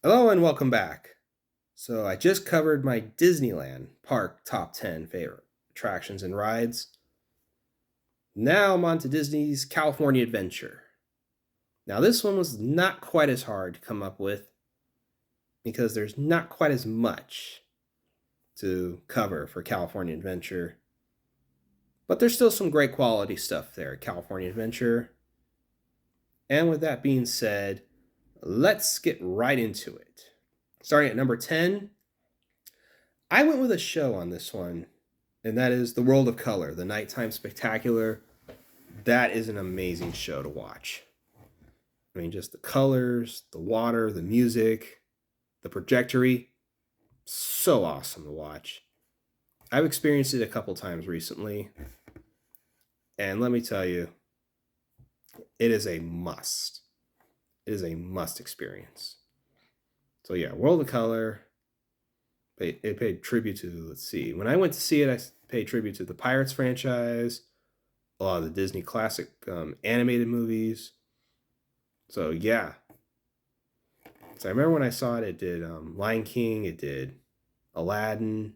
Hello and welcome back. So, I just covered my Disneyland park top 10 favorite attractions and rides. Now I'm on to Disney's California Adventure. Now, this one was not quite as hard to come up with because there's not quite as much to cover for California Adventure. But there's still some great quality stuff there at California Adventure. And with that being said, let's get right into it. Starting at number 10, I went with a show on this one, and that is The World of Color, the nighttime spectacular. That is an amazing show to watch. I mean, just the colors, the water, the music, the trajectory, so awesome to watch. I've experienced it a couple times recently, and let me tell you, it is a must. It is a must experience. So yeah, World of Color. It paid tribute to, let's see, when I went to see it, I paid tribute to the Pirates franchise, a lot of the Disney classic animated movies. So yeah, so I remember when I saw it, it did Lion King, it did Aladdin.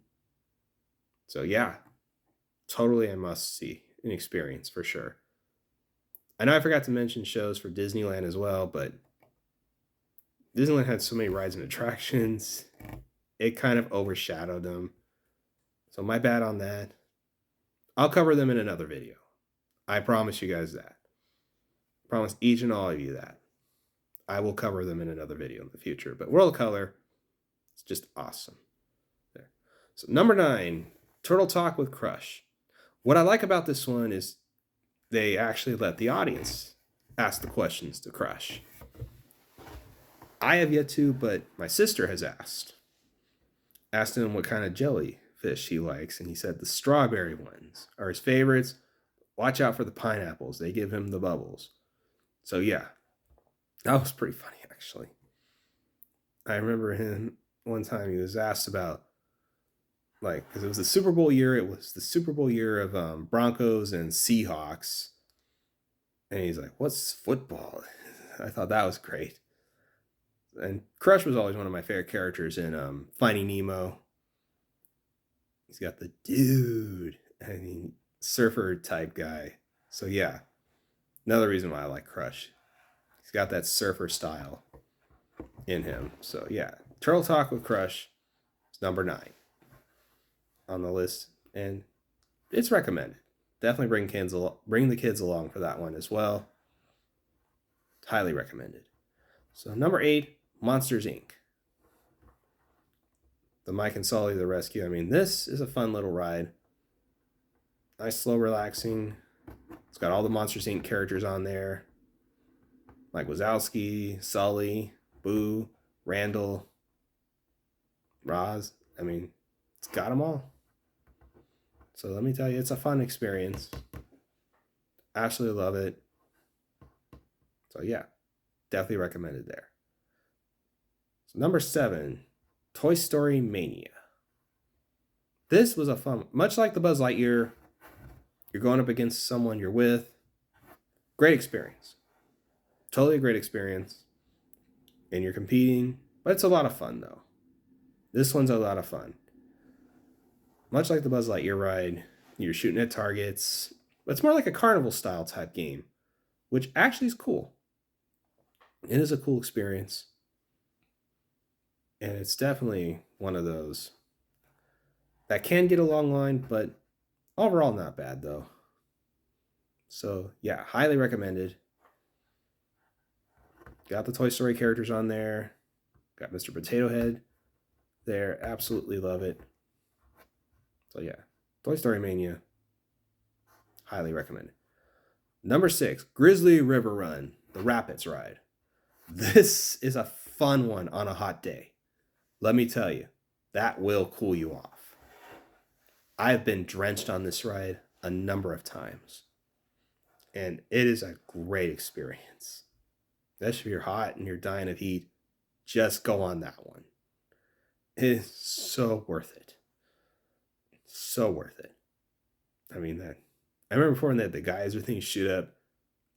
So yeah, totally a must see, an experience for sure. I know I forgot to mention shows for Disneyland as well, but Disneyland had so many rides and attractions, it kind of overshadowed them. So my bad on that. I'll cover them in another video. I promise you guys that. I promise each and all of you that. I will cover them in another video in the future. But World of Color, it's just awesome. There. So number 9, Turtle Talk with Crush. What I like about this one is they actually let the audience ask the questions to Crush. I have yet to, but my sister has asked. Asked him what kind of jellyfish he likes, and he said the strawberry ones are his favorites. Watch out for the pineapples. They give him the bubbles. So yeah, that was pretty funny actually. I remember him one time he was asked about, like, because it was the Super Bowl year. It was the Super Bowl year of Broncos and Seahawks, and he's like, "What's football?" I thought that was great. And Crush was always one of my favorite characters in Finding Nemo. He's got the dude, I mean, surfer type guy. So yeah, another reason why I like Crush. He's got that surfer style in him. So yeah, Turtle Talk with Crush is number 9 on the list, and it's recommended. Definitely bring the kids along for that one as well. Highly recommended. So number 8, Monsters Inc. The Mike and Sully the Rescue. I mean, this is a fun little ride. Nice, slow, relaxing. It's got all the Monsters Inc. characters on there. Mike Wazowski, Sully, Boo, Randall, Roz. I mean, it's got them all. So let me tell you, it's a fun experience. Absolutely love it. So yeah, definitely recommended there. So number 7, Toy Story Mania. This was a fun, much like the Buzz Lightyear, you're going up against someone you're with. Great experience. Totally a great experience. And you're competing, but it's a lot of fun though. This one's a lot of fun. Much like the Buzz Lightyear ride, you're shooting at targets, but it's more like a carnival style type game, which actually is cool. It is a cool experience. And it's definitely one of those that can get a long line, but overall not bad though. So yeah, highly recommended. Got the Toy Story characters on there. Got Mr. Potato Head there. Absolutely love it. So yeah, Toy Story Mania. Highly recommended. Number 6, Grizzly River Run, the Rapids ride. This is a fun one on a hot day. Let me tell you, that will cool you off. I've been drenched on this ride a number of times, and it is a great experience. Especially if you're hot and you're dying of heat, just go on that one. It is so worth it. So worth it. I mean, that. I remember before that the geyser thing shoot up.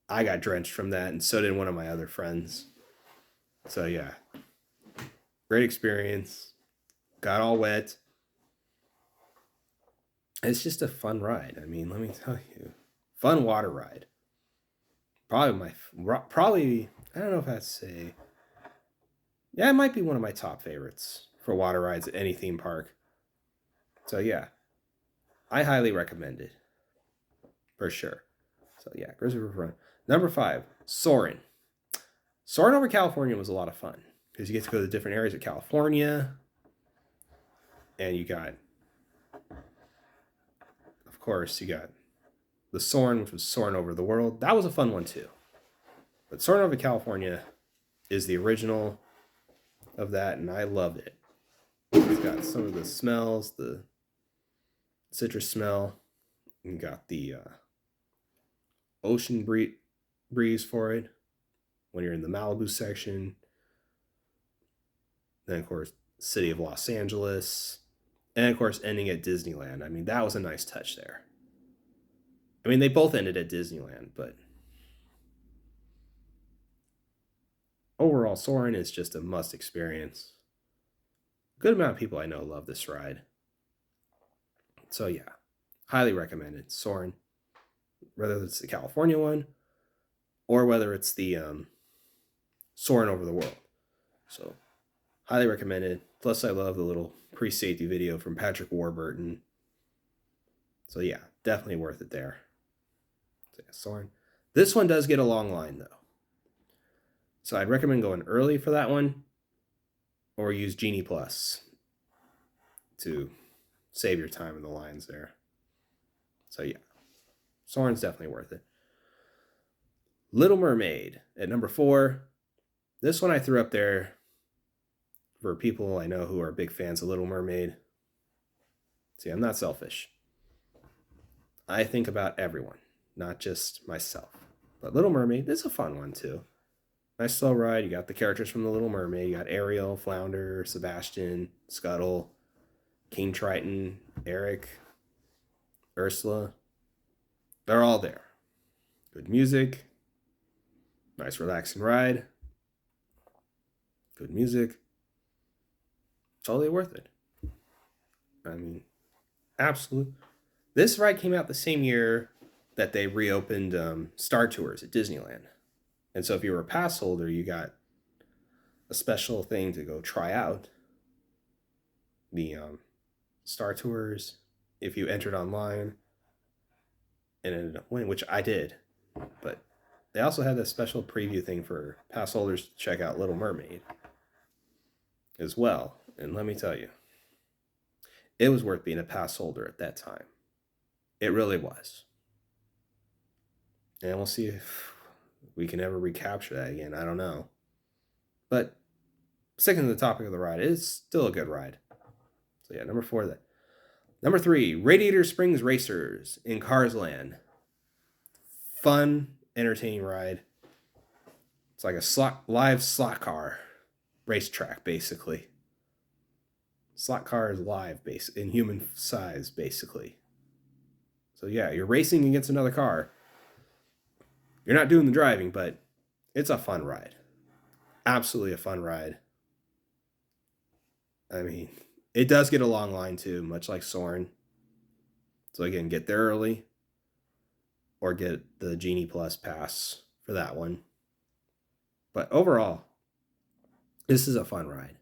I got drenched from that, and so did one of my other friends. So yeah, Great experience. Got all wet. It's just a fun ride. I mean, let me tell you, fun water ride. Probably I don't know if I'd say, yeah, it might be one of my top favorites for water rides at any theme park. So yeah, I highly recommend it for sure. So yeah, Grizzly River Run. Number 5, Soarin'. Soarin' over California was a lot of fun because you get to go to different areas of California, and you got, of course, you got the Soarin', which was Soarin' over the world. That was a fun one too. But Soarin' over California is the original of that, and I loved it. It's got some of the smells, the citrus smell. You got the ocean breeze for it when you're in the Malibu section. Then, of course, city of Los Angeles. And, of course, ending at Disneyland. I mean, that was a nice touch there. I mean, they both ended at Disneyland, but overall, Soarin' is just a must experience. A good amount of people I know love this ride. So, yeah, highly recommended. Soarin', whether it's the California one or whether it's the Soarin' over the world. So, highly recommended. Plus, I love the little pre-safety video from Patrick Warburton. So, yeah, definitely worth it there. So, yeah, Soarin'. This one does get a long line, though. So, I'd recommend going early for that one or use Genie Plus to save your time in the lines there. So, yeah, Soarin's definitely worth it. Little Mermaid at number 4. This one I threw up there for people I know who are big fans of Little Mermaid. See, I'm not selfish. I think about everyone, not just myself. But Little Mermaid is a fun one too. Nice slow ride. You got the characters from the Little Mermaid. You got Ariel, Flounder, Sebastian, Scuttle, King Triton, Eric, Ursula. They're all there. Good music. Nice relaxing ride. Good music. Totally worth it. I mean, absolute. This ride came out the same year that they reopened Star Tours at Disneyland. And so if you were a pass holder, you got a special thing to go try out the Star Tours if you entered online and ended up winning, which I did. But they also had this special preview thing for pass holders to check out Little Mermaid as well. And let me tell you, it was worth being a pass holder at that time. It really was. And we'll see if we can ever recapture that again. I don't know. But sticking to the topic of the ride, it's still a good ride. So yeah, number 4 that. Number 3, Radiator Springs Racers in Cars Land. Fun, entertaining ride. It's like a live slot car racetrack, basically. Slot car is live, in human size, basically. So yeah, you're racing against another car. You're not doing the driving, but it's a fun ride. Absolutely a fun ride. I mean, it does get a long line too, much like Soarin'. So again, get there early or get the Genie Plus pass for that one. But overall, this is a fun ride.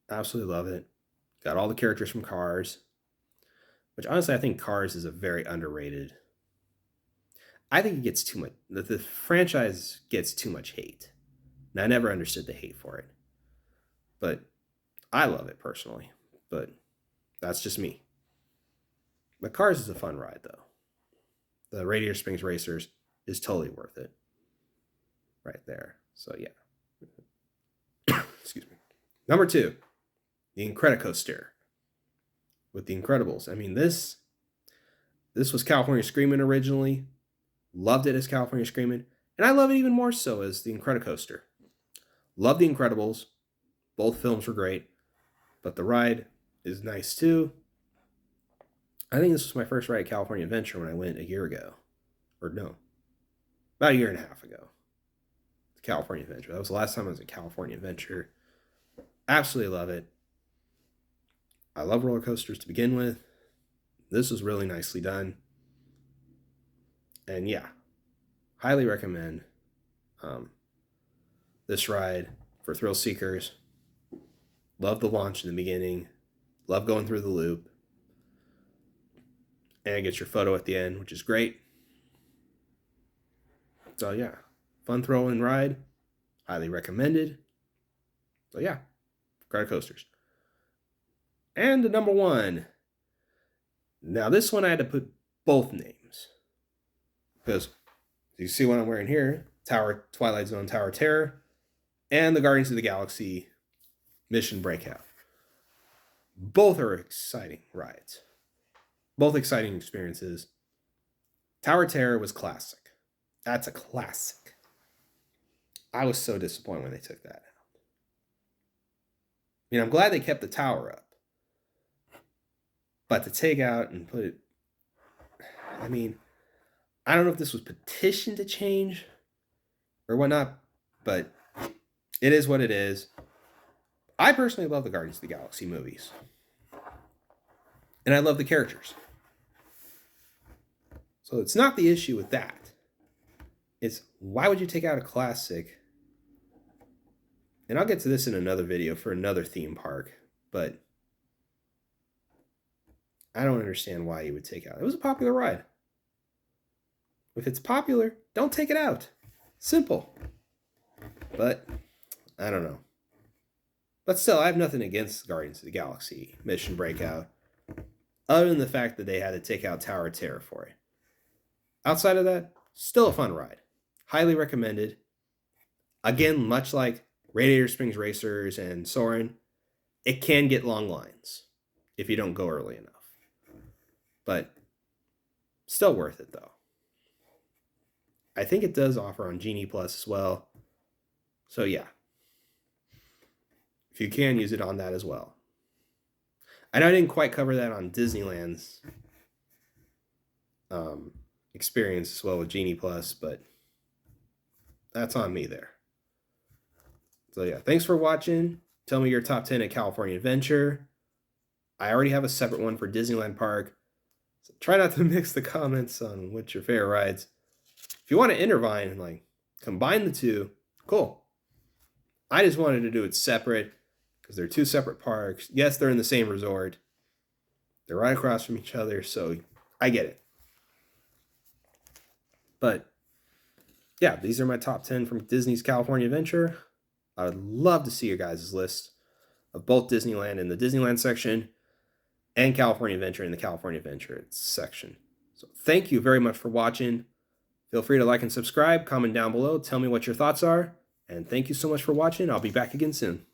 Absolutely love it. Got all the characters from Cars, which honestly I think Cars is a very underrated. I think it gets too much. The franchise gets too much hate. And I never understood the hate for it. But I love it personally. But that's just me. But Cars is a fun ride, though. The Radiator Springs Racers is totally worth it. Right there. So, yeah. Excuse me. Number 2, the Incredicoaster with the Incredibles. I mean, this was California Screamin' originally. Loved it as California Screamin'. And I love it even more so as the Incredicoaster. Love the Incredibles. Both films were great. But the ride is nice too. I think this was my first ride at California Adventure when I went a year ago. Or no, about a year and a half ago. California Adventure. That was the last time I was at California Adventure. Absolutely love it. I love roller coasters to begin with. This was really nicely done. And yeah, highly recommend this ride for thrill seekers. Love the launch in the beginning. Love going through the loop. And get your photo at the end, which is great. So yeah, fun thrill and ride. Highly recommended. So yeah, Carter Coasters. And the number one. Now this one I had to put both names. Because you see what I'm wearing here. Twilight Zone Tower Terror. And the Guardians of the Galaxy Mission Breakout. Both are exciting rides. Both exciting experiences. Tower Terror was classic. That's a classic. I was so disappointed when they took that out. I mean, I'm glad they kept the tower up. But to take out and put it... I mean, I don't know if this was petitioned to change or whatnot, but it is what it is. I personally love the Guardians of the Galaxy movies. And I love the characters. So it's not the issue with that. It's why would you take out a classic? And I'll get to this in another video for another theme park, but I don't understand why you would take out. It was a popular ride. If it's popular, don't take it out. Simple. But I don't know. But still, I have nothing against Guardians of the Galaxy Mission Breakout, other than the fact that they had to take out Tower of Terror for it. Outside of that, still a fun ride. Highly recommended. Again, much like Radiator Springs Racers and Soarin', it can get long lines if you don't go early enough. But still worth it, though. I think it does offer on Genie Plus as well. So yeah. If you can, use it on that as well. I know I didn't quite cover that on Disneyland's experience as well with Genie Plus, but that's on me there. So yeah, thanks for watching. Tell me your top 10 at California Adventure. I already have a separate one for Disneyland Park. So try not to mix the comments on what's your favorite rides. If you want to intervine and like combine the two, cool. I just wanted to do it separate because they're two separate parks. Yes, they're in the same resort. They're right across from each other, so I get it. But yeah, these are my top 10 from Disney's California Adventure. I would love to see your guys' list of both Disneyland in the Disneyland section and California Adventure in the California Adventure section. So thank you very much for watching. Feel free to like and subscribe, comment down below, tell me what your thoughts are, and thank you so much for watching. I'll be back again soon.